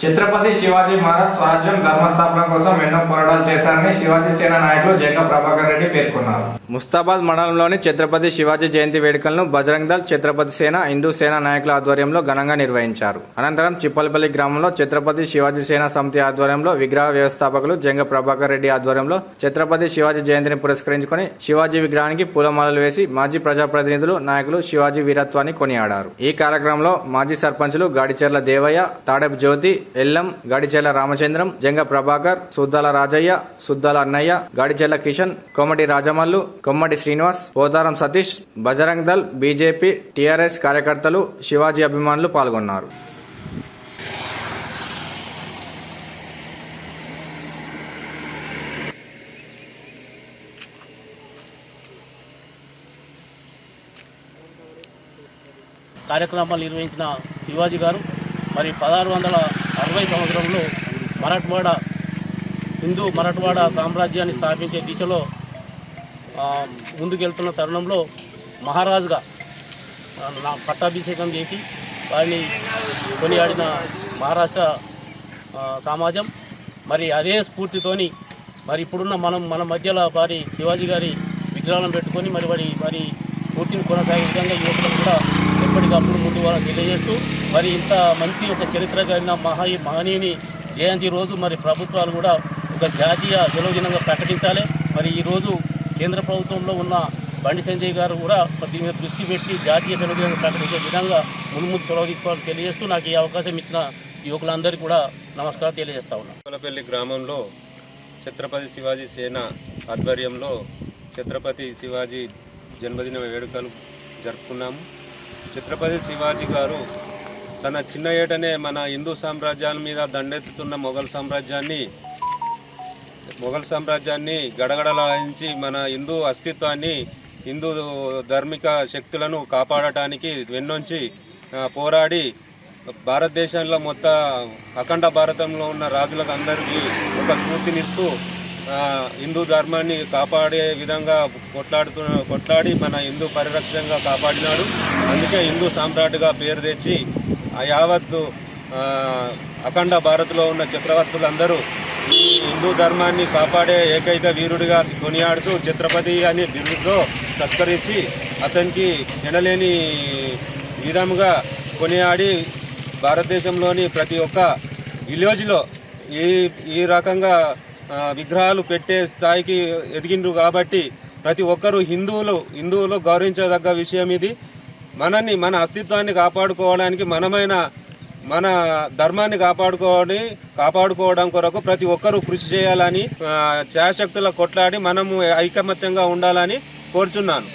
ఛత్రపతి శివాజీ మహారాజ్ స్వరాజ్యం ధర్మస్థాపన కోసం ఎన్నో పోరాటాలు చేశారని శివాజీ సేన నాయకులు జంగ ప్రభాకర్ రెడ్డి పేర్కొన్నారు. ముస్తాబాద్ మండలంలోని ఛత్రపతి శివాజీ జయంతి వేడుకలను బజరంగ్ దళ్, ఛత్రపతి సేన, హిందూ సేన నాయకుల ఆధ్వర్యంలో ఘనంగా నిర్వహించారు. అనంతరం చిప్పలపల్లి గ్రామంలో ఛత్రపతి శివాజీ సేన సమితి ఆధ్వర్యంలో విగ్రహ వ్యవస్థాపకులు జంగ ప్రభాకర్ రెడ్డి ఆధ్వర్యంలో ఛత్రపతి శివాజీ జయంతిని పురస్కరించుకుని శివాజీ విగ్రహానికి పూలమాలలు వేసి మాజీ ప్రజాప్రతినిధులు, నాయకులు శివాజీ వీరత్వాన్ని కొనియాడారు. ఈ కార్యక్రమంలో మాజీ సర్పంచులు గాడిచెర్ల దేవయ్య, తాడెపు జ్యోతి, ఎల్లం, గాడిచెర్ల రామచంద్రం, జంగ ప్రభాకర్, సుద్దాల రాజయ్య, సుద్దాల అన్నయ్య, గాడిచెర్ల కిషన్, కొమ్మటి రాజమల్లు, కొమ్మటి శ్రీనివాస్, పోతారం సతీష్, బజరంగ్ దళ్, బీజేపీ, టీఆర్ఎస్ కార్యకర్తలు, శివాజీ అభిమానులు పాల్గొన్నారు. కార్యక్రమాలు నిర్వహించిన శివాజీ గారు మరి 1660 సంవత్సరంలో హిందూ మరాఠవాడ సామ్రాజ్యాన్ని స్థాపించే దిశలో ముందుకెళ్తున్న తరుణంలో మహారాజుగా పట్టాభిషేకం చేసి వారిని కొనియాడిన మహారాష్ట్ర సమాజం మరి అదే స్ఫూర్తితోని మరి ఇప్పుడున్న మన మధ్యలో వారి శివాజీ గారి విగ్రహాలను పెట్టుకొని వారి స్ఫూర్తిని కొనసాగే విధంగా యువకులకు కూడా ఎప్పటికప్పుడు ముందు వాళ్ళని తెలియజేస్తూ మరి ఇంత మంచి ఒక చరిత్ర కలిగిన మహనీయుని జయంతి రోజు మరి ప్రభుత్వాలు కూడా ఒక జాతీయ సెలవు దినంగా ప్రకటించాలి. మరి ఈరోజు కేంద్ర ప్రభుత్వంలో ఉన్న బండి సంజయ్ గారు కూడా దీని మీద దృష్టి పెట్టి జాతీయ సెలవు దినంగా ప్రకటించే విధంగా ముందు సెలవు తీసుకోవాలని తెలియజేస్తూ నాకు ఈ అవకాశం ఇచ్చిన యువకులందరికీ కూడా నమస్కారం తెలియజేస్తా ఉన్నాను. చిప్పలపల్లి గ్రామంలో ఛత్రపతి శివాజీ సేన ఆధ్వర్యంలో ఛత్రపతి శివాజీ జన్మదిన వేడుకలు జరుపుకున్నాము. ఛత్రపతి శివాజీ గారు తన చిన్న ఏటనే మన హిందూ సామ్రాజ్యాల మీద దండెత్తుతున్న మొఘల్ సామ్రాజ్యాన్ని గడగడలాయించి మన హిందూ అస్తిత్వాన్ని, హిందూ ధార్మిక శక్తులను కాపాడటానికి వెన్నొంచి పోరాడి భారతదేశంలో అఖండ భారతంలో ఉన్న రాజులకు అందరికీ ఒక స్ఫూర్తినిస్తూ హిందూ ధర్మాన్ని కాపాడే విధంగా కొట్లాడి మన హిందూ పరిరక్షణగా కాపాడినాడు. అందుకే హిందూ సామ్రాట్గా పేరు తెచ్చి యావత్తు అఖండ భారత్లో ఉన్న చక్రవర్తులందరూ ఈ హిందూ ధర్మాన్ని కాపాడే ఏకైక వీరుడిగా కొనియాడుతూ ఛత్రపతి అనే బిరుదుతో సత్కరించి అతనికి ఎనలేని విధముగా కొనియాడి భారతదేశంలోని ప్రతి ఒక్క విలేజ్లో ఈ రకంగా విగ్రహాలు పెట్టే స్థాయికి ఎదిగిండ్రు. కాబట్టి ప్రతి ఒక్కరూ హిందువులు గౌరవించదగ్గ విషయం ఇది. మన అస్తిత్వాన్ని కాపాడుకోవడానికి మన ధర్మాన్ని కాపాడుకోవడం కొరకు ప్రతి ఒక్కరూ కృషి చేయాలని, ఛాయశక్తుల కొట్లాడి మనము ఐకమత్యంగా ఉండాలని కోరుచున్నాను.